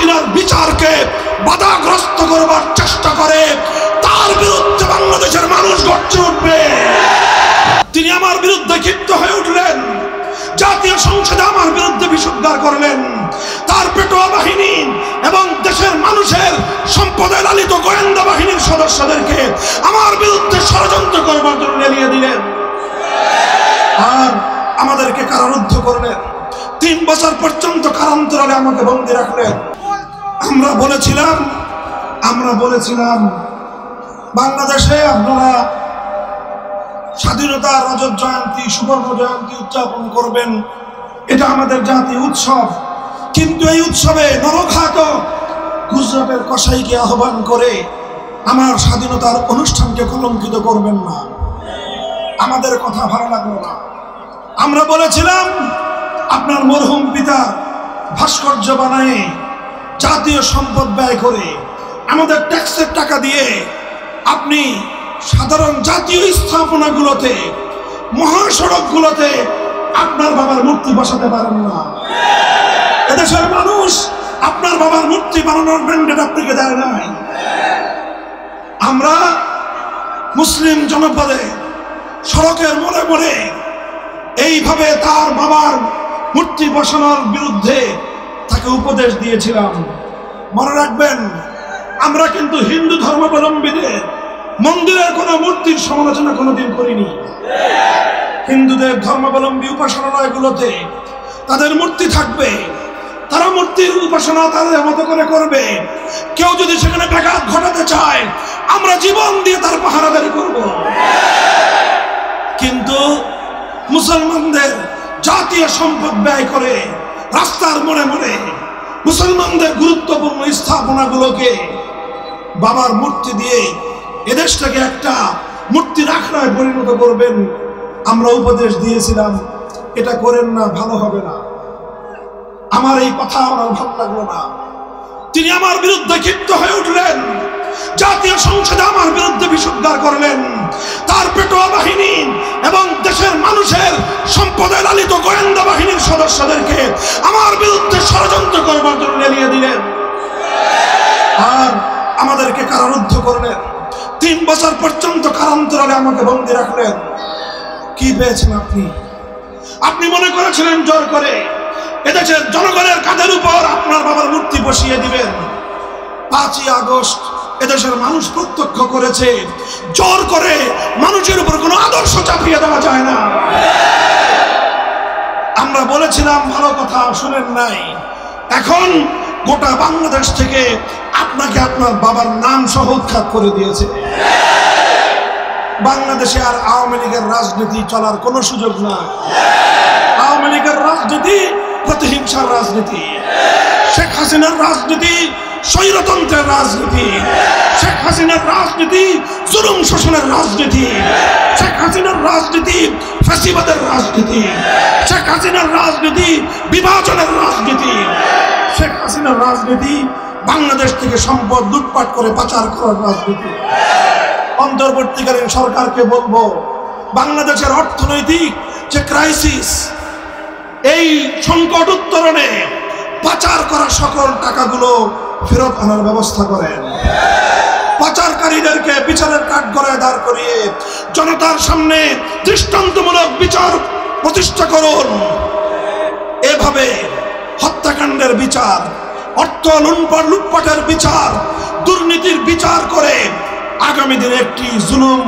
হাসিনার বিচারকে বাধাগ্রস্ত করবার চেষ্টা করে, তার বিরুদ্ধে বাংলাদেশের মানুষ গর্জে উঠবে। তিনি আমার বিরুদ্ধে ক্ষিপ্ত হয়ে উঠলেন, জাতীয় সংসদে আমার বিরুদ্ধে বিষোদ্গার করলেন। তার পেটোয়া বাহিনী এবং দেশের মানুষের সম্পদে লালিত গোয়েন্দা বাহিনীর সদস্যদেরকে আমার বিরুদ্ধে ষড়যন্ত্র করবার জন্য এলিয়ে দিলেন আর আমাদেরকে কারারুদ্ধ করলেন। 3 বছর পর্যন্ত কারান্তরালে আমাকে বন্দী রাখলেন। আমরা বলেছিলাম বাংলাদেশে আপনারা স্বাধীনতা রজত জয়ন্তী, সুবর্ণ জয়ন্তী উদযাপন করবেন, এটা আমাদের জাতীয় উৎসব। কিন্তু এই উৎসবে নরখাত গুজরাটের কসাইকে আহ্বান করে আমার স্বাধীনতার অনুষ্ঠানকে কলঙ্কিত করবেন না। আমাদের কথা ভালো লাগলো না। আমরা বলেছিলাম আপনার মরহুম পিতা ভাস্কর্য বানায় জাতীয় সম্পদ ব্যয় করে আমাদের ট্যাক্সের টাকা দিয়ে আপনি সাধারণ জাতীয় স্থাপনাগুলোতে, মহাসড়কগুলোতে আপনার বাবার মূর্তি বসাতে পারেন না। এদেশের মানুষ আপনার বাবার মূর্তি বানানোর ম্যান্ডেট আপনাকে দেয় নাই। আমরা মুসলিম জনপদে সড়কের মোড়ে মোড়ে এইভাবে তার বাবার মূর্তি বসানোর বিরুদ্ধে তাকে উপদেশ দিয়েছিলাম। মনে রাখবেন, আমরা কিন্তু হিন্দু ধর্মাবলম্বীদের মন্দিরের কোনো মূর্তির সমালোচনা কোনোদিন করিনি। হিন্দুদের ধর্মাবলম্বী উপাসনালয়গুলোতে তাদের মূর্তি থাকবে, তারা মূর্তির উপাসনা তাদের মতো করে করবে। কেউ যদি সেখানে ব্যাঘাত ঘটাতে চায়, আমরা জীবন দিয়ে তার পাহারাদারি করব। কিন্তু মুসলমানদের জাতীয় সম্পদ ব্যয় করে রাস্তার মোড়ে মোড়ে মুসলমানদের গুরুত্বপূর্ণ স্থাপনাগুলোকে বাবার মূর্তি দিয়ে এদেশটাকে একটা মূর্তির আখড়ায় পরিণত করবেন, আমরা উপদেশ দিয়েছিলাম এটা করেন না, ভালো হবে না। আমার এই কথা আমার ভালো লাগলো না। তিনি আমার বিরুদ্ধে ক্ষিপ্ত হয়ে উঠলেন, জাতীয় সংসদে আমার বিরুদ্ধে বিষোদ্গার করলেন। তার পেটোয়া বাহিনী এবং দেশের মানুষের সম্পদে লালিত গোয়েন্দা বাহিনীর সদস্যদেরকে আমার বিরুদ্ধে ষড়যন্ত্র করবার জন্য এলিয়ে দিলেন আর আমাদেরকে কারারুদ্ধ করলেন। 3 বছর পর্যন্ত কারান্তরালে আমাকে বন্দী রাখলেন। কি পেয়েছেন আপনি? আপনি মনে করেছিলেন জোর করে এদেশের জনগণের কাঁধের উপর আপনার বাবার মূর্তি বসিয়ে দিবেন। 5ই আগস্ট এদেশের মানুষ প্রত্যক্ষ করেছে, জোর করে মানুষের উপর কোনো আদর্শ চাপিয়ে দেওয়া যায় না। আমরা বলেছিলাম ভালো কথা, শুনেন নাই। এখন গোটা বাংলাদেশ থেকে আপনাকে আপনার বাবার নাম সহ উৎখাত করে দিয়েছে। বাংলাদেশে আর আওয়ামী লীগের রাজনীতি চলার কোনো সুযোগ নাই। আওয়ামী লীগের রাজনীতি প্রতিহিংসার রাজনীতি, শেখ হাসিনার রাজনীতি স্বৈরতন্ত্রের রাজনীতি, শেখ হাসিনার রাজনীতি জুলুম শোষণের রাজনীতি, শেখ হাসিনার রাজনীতি ফ্যাসিবাদের রাজনীতি, শেখ হাসিনার রাজনীতি বিভাজনের রাজনীতি, শেখ হাসিনার রাজনীতি বাংলাদেশ থেকে সম্পদ লুটপাট করে পাচার করার রাজনীতি। অন্তর্বর্তীকালীন সরকারকে বলবো, বাংলাদেশের অর্থনৈতিক যে ক্রাইসিস, এই সংকট উত্তরণে পাচার করা সকল টাকাগুলো ফেরত আনার ব্যবস্থা করেন। পাচারকারীদেরকে বিচারের কাঠগড়ায় দাঁড় করিয়ে জনতার সামনে দৃষ্টান্তমূলক বিচার প্রতিষ্ঠা করুন। এভাবে হত্যাকাণ্ডের বিচার, অর্থ লুটপাটের বিচার, দুর্নীতির বিচার করে আগামী দিনে একটি জুলুম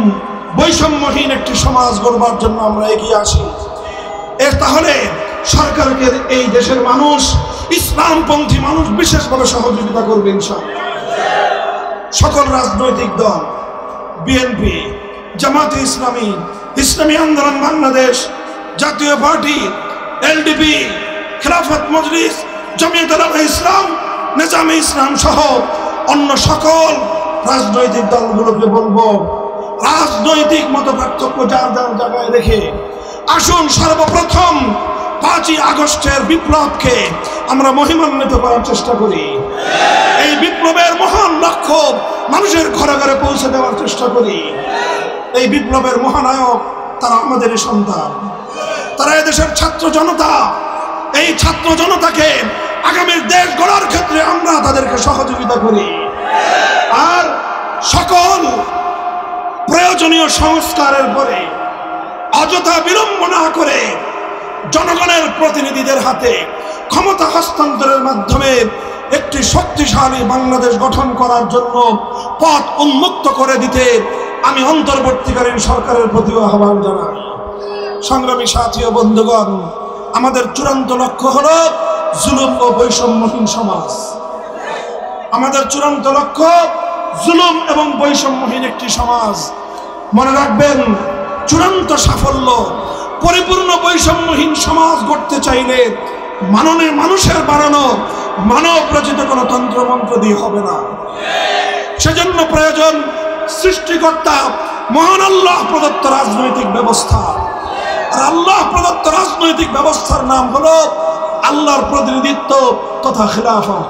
বৈষম্যহীন একটি সমাজ গড়বার জন্য আমরা এগিয়ে আসি। তাহলে সরকারকে এই দেশের মানুষ, ইসলামপন্থী মানুষ বিশেষভাবে সহযোগিতা করবে ইনশাআল্লাহ। সকল রাজনৈতিক দল, বিএনপি, জামাতে ইসলামী, ইসলামী আন্দোলন বাংলাদেশ, জাতীয় পার্টি, এলডিপি, খেলাফত মজলিস, জমিয়ত উলামা ইসলাম, নিজামে ইসলাম সহ অন্য সকল রাজনৈতিক দলগুলোকে বলবো, রাজনৈতিক মতপার্থক্য যার যার জায়গায় রেখে আসুন সর্বপ্রথম 5ই আগস্টের বিপ্লবকে আমরা মহিমান্বিত করার চেষ্টা করি। এই বিপ্লবের মহান লক্ষ্য মানুষের ঘরে ঘরে পৌঁছে দেওয়ার চেষ্টা করি। এই বিপ্লবের মহানায়ক তারা আমাদের সন্তান, তারা এদেশের ছাত্র জনতা। এই ছাত্র জনতাকে আগামীর দেশ গড়ার ক্ষেত্রে আমরা তাদেরকে সহযোগিতা করি। আর সকল প্রয়োজনীয় সংস্কারের পরে অযথা বিলম্ব না করে জনগণের প্রতিনিধিদের হাতে ক্ষমতা হস্তান্তরের মাধ্যমে একটি শক্তিশালী বাংলাদেশ গঠন করার জন্য পথ উন্মুক্ত করে দিতে আমি অন্তর্বর্তীকালীন সরকারের প্রতি আহ্বান জানাই। সংগ্রামী সাথী ও বন্ধুগণ, আমাদের চূড়ান্ত লক্ষ্য হলো জুলুম ও বৈষম্যহীন সমাজ। আমাদের চূড়ান্ত লক্ষ্য জুলুম এবং বৈষম্যহীন একটি সমাজ। মনে রাখবেন, চূড়ান্ত সাফল্য পরিপূর্ণ বৈষম্যহীন সমাজ গড়তে চাইলে মানুষের বানানো মানব রচিত কোনো তন্ত্রমন্ত্র দিয়ে হবে না। সেজন্য প্রয়োজন সৃষ্টিকর্তা মহান আল্লাহ প্রদত্ত রাজনৈতিক ব্যবস্থা। আর আল্লাহ প্রদত্ত রাজনৈতিক ব্যবস্থার নাম হলো আল্লাহর প্রতিনিধিত্ব তথা খিলাফত।